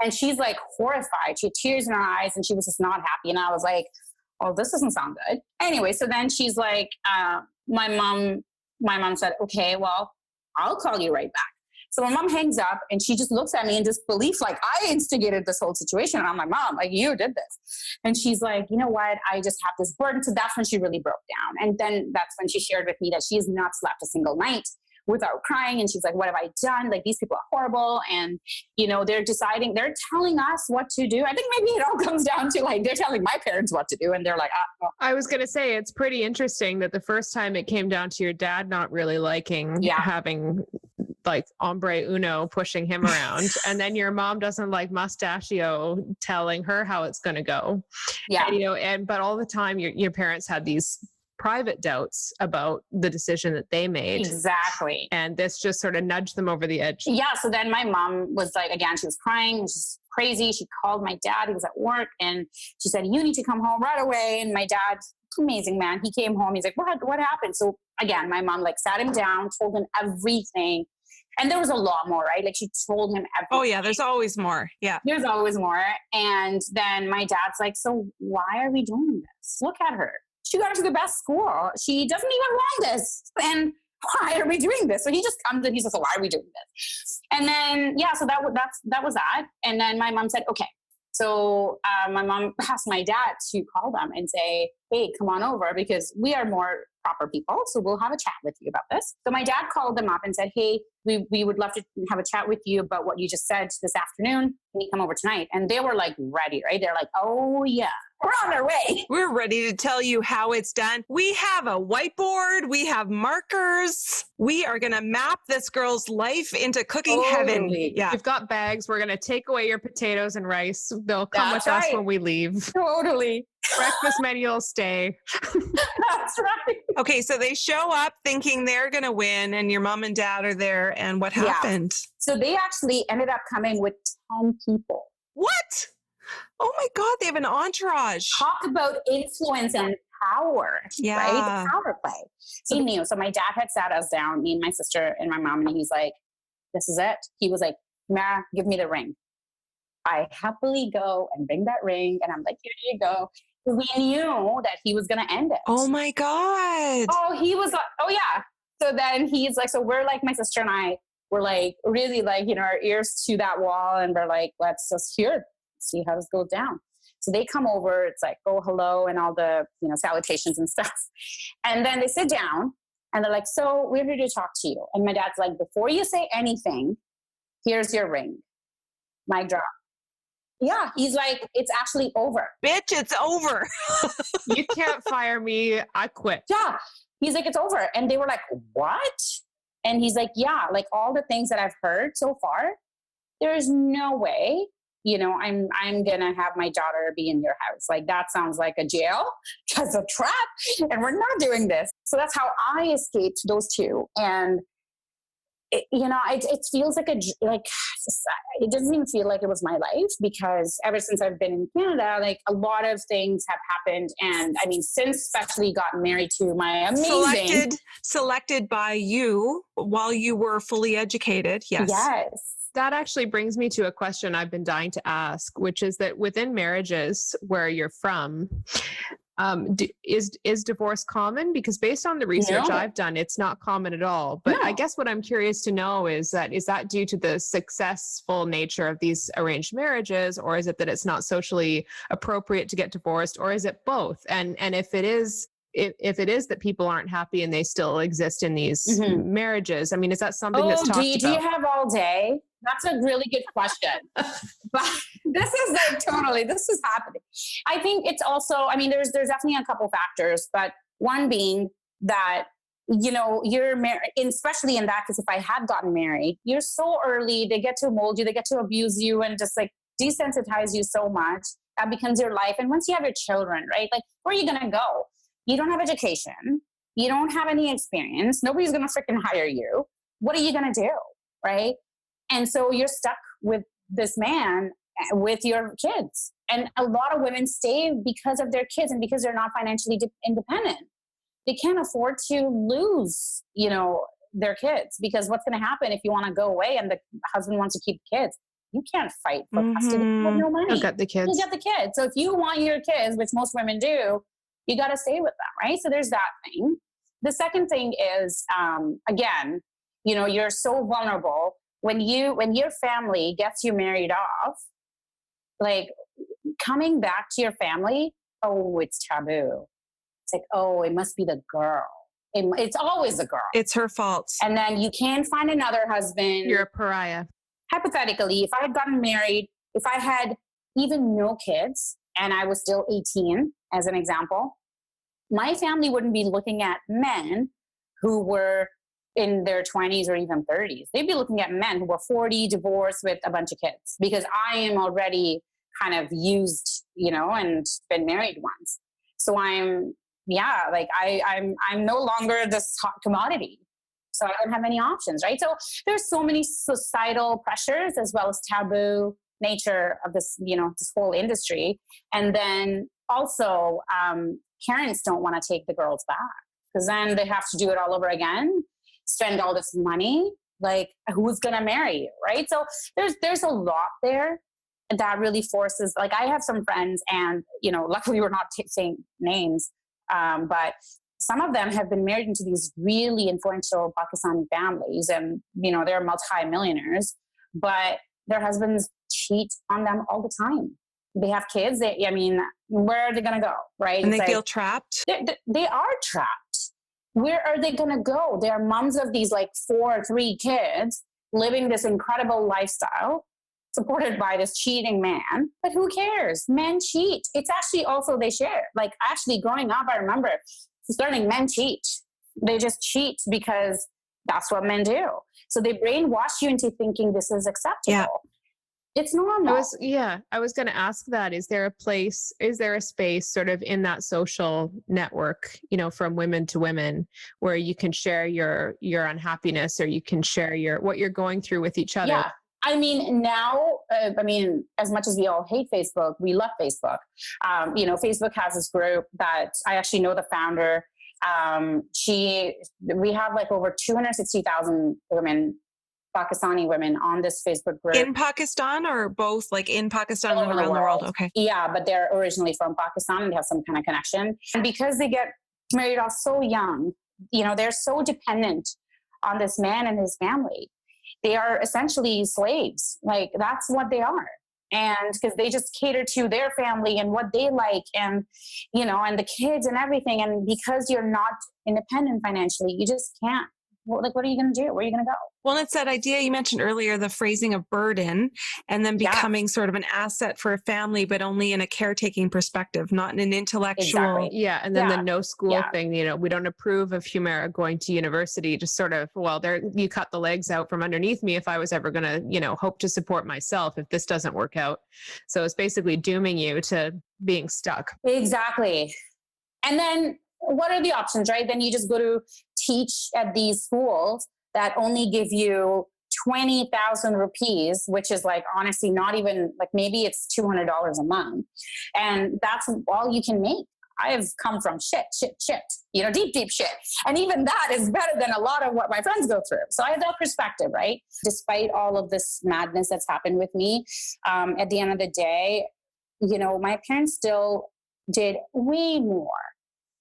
and she's like horrified. She had tears in her eyes and she was just not happy. And I was like, oh, this doesn't sound good. Anyway, so then she's like, my mom said, okay, well, I'll call you right back. So my mom hangs up and she just looks at me in disbelief, like I instigated this whole situation. And I'm like, Mom, like you did this. And she's like, you know what? I just have this burden. So that's when she really broke down. And then that's when she shared with me that she's not slept a single night without crying. And she's like, what have I done? Like, these people are horrible. And, you know, they're telling us what to do. I think maybe it all comes down to like, they're telling my parents what to do. And they're like, oh. I was going to say, it's pretty interesting that the first time it came down to your dad not really liking having like hombre uno pushing him around. And then your mom doesn't like mustachio telling her how it's going to go. Yeah. And, you know, but all the time your parents had these private doubts about the decision that they made. Exactly. And this just sort of nudged them over the edge. Yeah. So then my mom was like, again, she was crying, which is crazy. She called my dad. He was at work and she said, you need to come home right away. And my dad, amazing man, he came home. He's like, what happened? So again, my mom like sat him down, told him everything. And there was a lot more, right? Like she told him everything. Oh yeah, there's always more. Yeah. There's always more. And then my dad's like, so why are we doing this? Look at her. She got into the best school. She doesn't even want this. And why are we doing this? So he just comes and he says, so why are we doing this? And then, yeah, so that was that. And then my mom said, okay. So my mom asked my dad to call them and say, hey, come on over because we are more proper people. So we'll have a chat with you about this. So my dad called them up and said, hey, we would love to have a chat with you about what you just said this afternoon. Can you come over tonight? And they were like ready, right? They're like, oh yeah, we're on our way. We're ready to tell you how it's done. We have a whiteboard. We have markers. We are going to map this girl's life into cooking heaven. Yeah. We've got bags. We're going to take away your potatoes and rice. They'll come with us when we leave. Totally. Breakfast menu will stay. That's right. Okay, so they show up thinking they're going to win and your mom and dad are there. And what happened? So they actually ended up coming with 10 people. What? Oh my God, they have an entourage. Talk about influence and power, right? The power play. So he knew. So my dad had sat us down, me and my sister and my mom, and he's like, this is it. He was like, Humaira, give me the ring. I happily go and bring that ring. And I'm like, here you go. We knew that he was going to end it. Oh my God. Oh, he was like, oh yeah. So then he's like, so we're like, my sister and I were like, really like, you know, our ears to that wall. And we're like, let's just hear, see how this goes down. So they come over, it's like, oh, hello, and all the, you know, salutations and stuff. And then they sit down and they're like, so we're here to talk to you. And my dad's like, before you say anything, here's your ring. Mic drop. Yeah, he's like, it's actually over. Bitch, it's over. You can't fire me. I quit. Yeah. He's like, it's over. And they were like, what? And he's like, yeah, like all the things that I've heard so far, there's no way, you know, I'm going to have my daughter be in your house. Like that sounds like a jail, just a trap. And we're not doing this. So that's how I escaped those two. And it feels like it doesn't even feel like it was my life, because ever since I've been in Canada, like a lot of things have happened. And I mean, since especially gotten married to my amazing selected by you while you were fully educated. Yes. That actually brings me to a question I've been dying to ask, which is that within marriages where you're from, is divorce common? Because based on the research I've done, it's not common at all. But I guess what I'm curious to know is that due to the successful nature of these arranged marriages, or is it that it's not socially appropriate to get divorced, or is it both? And if it is, if it is that people aren't happy and they still exist in these marriages, I mean, is that something that's talked about? Do you have all day? That's a really good question. But this is happening. I think it's also, I mean, there's definitely a couple factors, but one being that, you're married, especially in that case, if I had gotten married, you're so early, they get to mold you, they get to abuse you and just like desensitize you so much. That becomes your life. And once you have your children, right? Like, where are you going to go? You don't have education. You don't have any experience. Nobody's going to freaking hire you. What are you going to do? Right? And so you're stuck with this man with your kids. And a lot of women stay because of their kids and because they're not financially independent. They can't afford to lose, their kids, because what's going to happen if you want to go away and the husband wants to keep kids? You can't fight for custody. You have no money. You'll get the kids. You get the kids. So if you want your kids, which most women do, you got to stay with them, right? So there's that thing. The second thing is, again, you're so vulnerable. When your family gets you married off, like coming back to your family, it's taboo. It's like, it must be the girl. It's always the girl. It's her fault. And then you can't find another husband. You're a pariah. Hypothetically, if I had gotten married, if I had even no kids and I was still 18, as an example, my family wouldn't be looking at men who were in their 20s or even 30s. They'd be looking at men who were 40, divorced with a bunch of kids, because I am already kind of used, and been married once. So I'm no longer this hot commodity. So I don't have any options, right? So there's so many societal pressures as well as taboo nature of this, this whole industry. And then also parents don't want to take the girls back, because then they have to do it all over again, spend all this money. Like, who's going to marry you, right? So there's a lot there that really forces, like, I have some friends and, luckily we're not saying names, but some of them have been married into these really influential Pakistani families, and, they're multi-millionaires, but their husbands cheat on them all the time. They have kids. Where are they going to go? Right. And they feel trapped. They are trapped. Where are they going to go? They're moms of these 3 kids living this incredible lifestyle supported by this cheating man. But who cares? Men cheat. It's actually also they share. Like, actually growing up, I remember learning men cheat. They just cheat because that's what men do. So they brainwash you into thinking this is acceptable. Yeah. It's normal. I was going to ask that. Is there a space sort of in that social network, from women to women, where you can share your unhappiness, or you can share what you're going through with each other? Yeah. Now, as much as we all hate Facebook, we love Facebook. Facebook has this group that I actually know the founder. We have over 260,000 women, Pakistani women, on this Facebook group. In Pakistan, or both, in Pakistan and around the world? Okay. Yeah, but they're originally from Pakistan and they have some kind of connection. And because they get married off so young, they're so dependent on this man and his family. They are essentially slaves. Like, that's what they are. And because they just cater to their family and what they like, and, and the kids and everything. And because you're not independent financially, you just can't. What are you going to do? Where are you going to go? Well, it's that idea you mentioned earlier, the phrasing of burden, and then becoming sort of an asset for a family, but only in a caretaking perspective, not in an intellectual. Exactly. Yeah. And then the no school thing, we don't approve of Humaira going to university, just sort of, you cut the legs out from underneath me if I was ever going to, hope to support myself if this doesn't work out. So it's basically dooming you to being stuck. Exactly. And then what are the options, right? Then you just go to teach at these schools, that only give you 20,000 rupees, which is like, honestly, not even like, maybe it's $200 a month. And that's all you can make. I have come from shit, deep shit. And even that is better than a lot of what my friends go through. So I have that perspective, right? Despite all of this madness that's happened with me, at the end of the day, my parents still did way more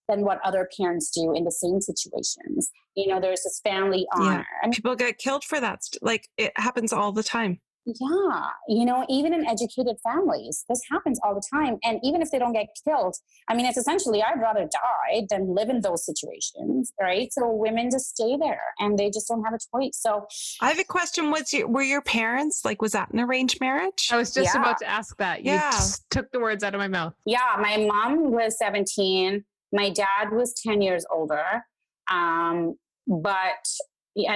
than what other parents do in the same situations. There's this family honor. Yeah. People get killed for that. Like, it happens all the time. Yeah. Even in educated families, this happens all the time. And even if they don't get killed, it's essentially, I'd rather die than live in those situations, right? So women just stay there and they just don't have a choice. So I have a question. Were your parents, was that an arranged marriage? I was just about to ask that. You took the words out of my mouth. Yeah. My mom was 17. My dad was 10 years older. And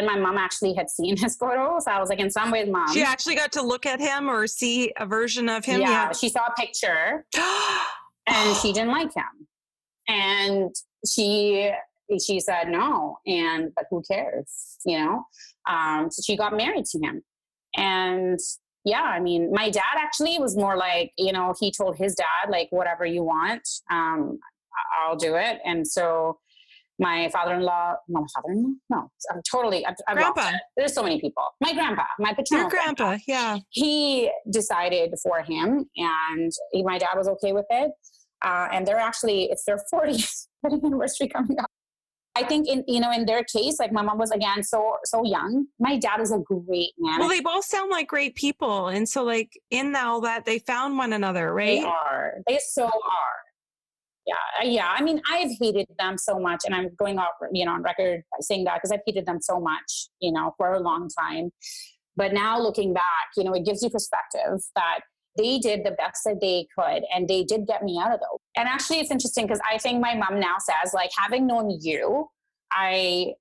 my mom actually had seen his photos. I was like, in some ways, Mom. She actually got to look at him or see a version of him? Yeah. She saw a picture and she didn't like him. And she said no. But who cares? So she got married to him. And my dad actually was more like, he told his dad, like, whatever you want, I'll do it. And so my father-in-law, no, I'm totally, I've grandpa. There's so many people. My grandpa, my paternal grandpa, yeah. He decided for him, and my dad was okay with it. And it's their 40th wedding anniversary coming up. I think in their case, like, my mom was, again, so young. My dad is a great man. Well, they both sound like great people. And so, in all that, they found one another, right? They so are. Yeah. I've hated them so much, and I'm going off, on record by saying that because I've hated them so much, for a long time. But now looking back, it gives you perspective that they did the best that they could, and they did get me out of those. And actually, it's interesting because I think my mom now says, like, having known you, I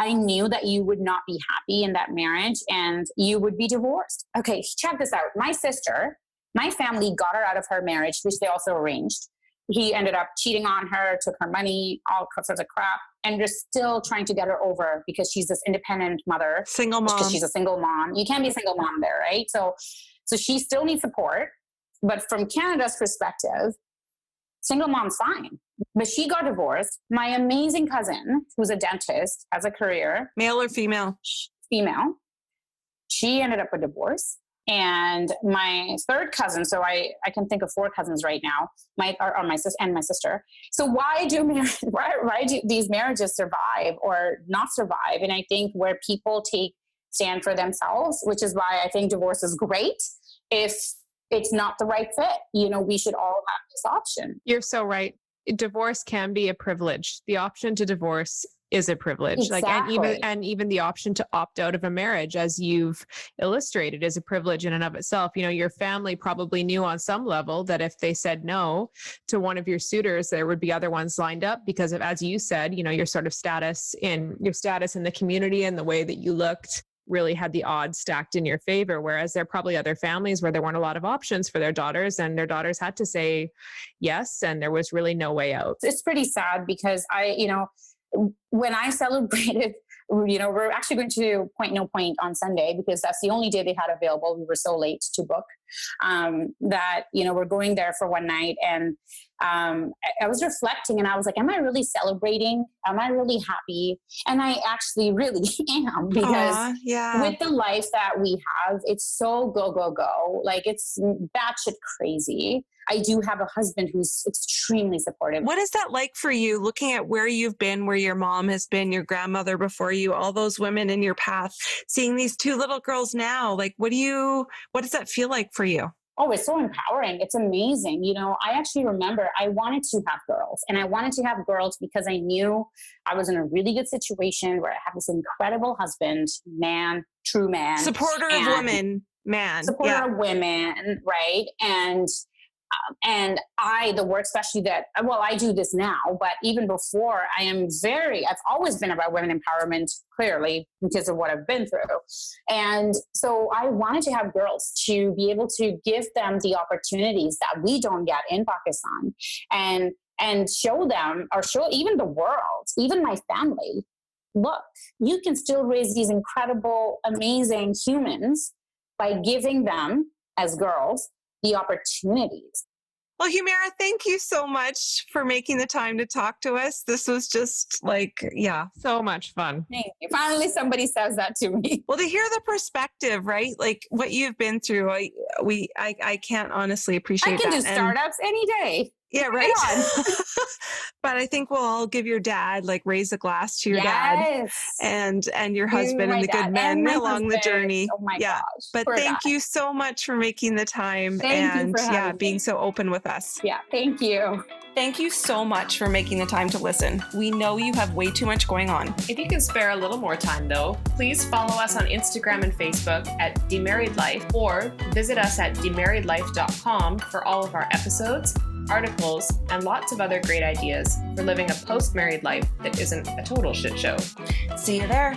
knew that you would not be happy in that marriage and you would be divorced. Okay, check this out. My sister, my family got her out of her marriage, which they also arranged. He ended up cheating on her, took her money, all sorts of crap, and just still trying to get her over because she's this independent mother. Single mom. Because she's a single mom. You can't be a single mom there, right? So she still needs support. But from Canada's perspective, single mom's fine. But she got divorced. My amazing cousin, who's a dentist, has a career. Male or female? Female. She ended up with divorce. And my third cousin, so I can think of 4 cousins right now, my sister and my sister. So why do these marriages survive or not survive? And I think where people stand for themselves, which is why I think divorce is great. If it's not the right fit, we should all have this option. You're so right. Divorce can be a privilege. The option to divorce is a privilege. Exactly. and even the option to opt out of a marriage, as you've illustrated, is a privilege in and of itself. Your family probably knew on some level that if they said no to one of your suitors, there would be other ones lined up because of, as you said, your sort of status in the community and the way that you looked really had the odds stacked in your favor. Whereas there are probably other families where there weren't a lot of options for their daughters, and their daughters had to say yes, and there was really no way out. It's pretty sad because when I celebrated, we're actually going to Point No Point on Sunday because that's the only day they had available. We were so late to book that, we're going there for one night. And I was reflecting and I was like, am I really celebrating? Am I really happy? And I actually really am because with the life that we have, it's so go. Like, it's batshit crazy. I do have a husband who's extremely supportive. What is that like for you, looking at where you've been, where your mom has been, your grandmother before you, all those women in your path, seeing these 2 little girls now? Like, what does that feel like for you? Oh, it's so empowering. It's amazing. I actually remember I wanted to have girls, and I wanted to have girls because I knew I was in a really good situation where I have this incredible husband, man, true man. Supporter of women, man. Supporter of women, right? And the work, especially that, I do this now, but even before I've always been about women empowerment, clearly, because of what I've been through. And so I wanted to have girls to be able to give them the opportunities that we don't get in Pakistan and show them, or show even the world, even my family, look, you can still raise these incredible, amazing humans by giving them, as girls, the opportunities. Well, Humaira, thank you so much for making the time to talk to us. This was just so much fun. Thank you. Finally, somebody says that to me. Well, to hear the perspective, right? Like what you've been through, I can't honestly appreciate that. I can do startups any day. Yeah, right. But I think we'll all give your dad, raise a glass to your dad and your husband and the good men along the journey. Oh my gosh. But thank you so much for making the time and being so open with us. Yeah, thank you. Thank you so much for making the time to listen. We know you have way too much going on. If you can spare a little more time, though, please follow us on Instagram and Facebook at Demarried Life, or visit us at demarriedlife.com for all of our episodes, articles, and lots of other great ideas for living a post-married life that isn't a total shit show. See you there.